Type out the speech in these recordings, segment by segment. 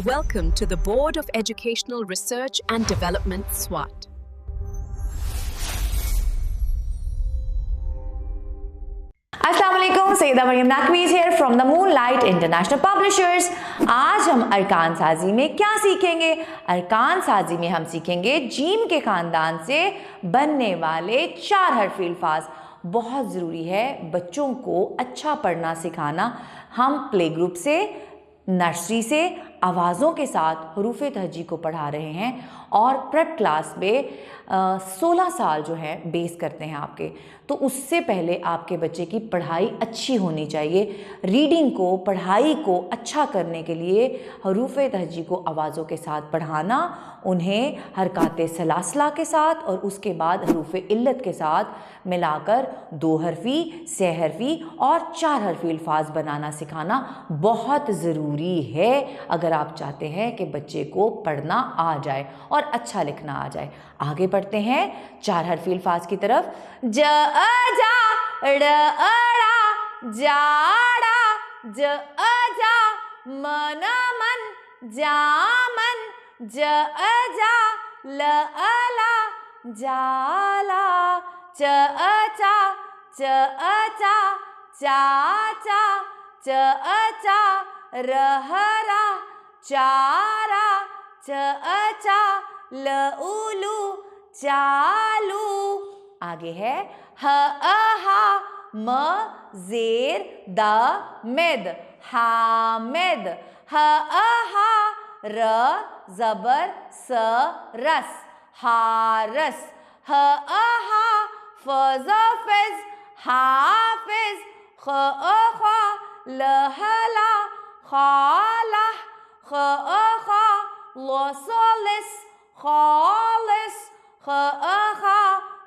Welcome to the Board of Educational Research and Development, SWAT. अस्सलाम वालेकुम, Syeda Maryam नकवीज here from the Moonlight International Publishers। आज हम अरकान साजी में क्या सीखेंगे? अरकान साजी में हम सीखेंगे जीम के ख़ानदान से बनने वाले 4 हर्फ़ी अल्फाज। बहुत ज़रूरी है बच्चों को अच्छा पढ़ना सिखाना। हम प्ले ग्रुप से, नर्सरी से आवाज़ों के साथ हरूफ तहजी को पढ़ा रहे हैं और प्रेप क्लास में 16 साल जो है बेस करते हैं आपके। तो उससे पहले आपके बच्चे की पढ़ाई अच्छी होनी चाहिए। रीडिंग को, पढ़ाई को अच्छा करने के लिए हरूफ तहजी को आवाज़ों के साथ पढ़ाना, उन्हें हरकात सलासला के साथ और उसके बाद हरूफ इल्लत के साथ मिलाकर 2 हर्फ़ी, 6 हर्फ़ी और 4 हर्फ़ी अल्फाज बनाना सिखाना बहुत ज़रूरी है अगर आप चाहते हैं कि बच्चे को पढ़ना आ जाए और अच्छा लिखना आ जाए। आगे बढ़ते हैं 4 हर्फ़ी अल्फाज की तरफ। ज जा ड़ अड़ा जाड़ा, ज जा मन मन जामन, ज जा ल अला जाला, च चा चा चाचा, च चा रहरा चारा, च चा ल उलू चालू। आगे है ह हा म जेर द मेद हामिद, ह हा र जबर स रस हारस, ह हा फ फिज हाफिज, ख ख्वा लहला खाला, ख खा लसलिस खालिस, ख खा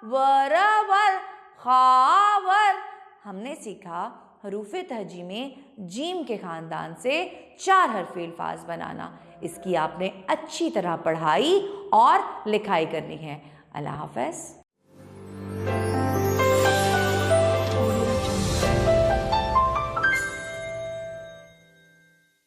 वरवर खावर। हमने सीखा हरूफ तहजी में जीम के ख़ानदान से 4 हर्फ़ी अल्फाज बनाना। इसकी आपने अच्छी तरह पढ़ाई और लिखाई करनी है। अल्लाह हाफ़िज़।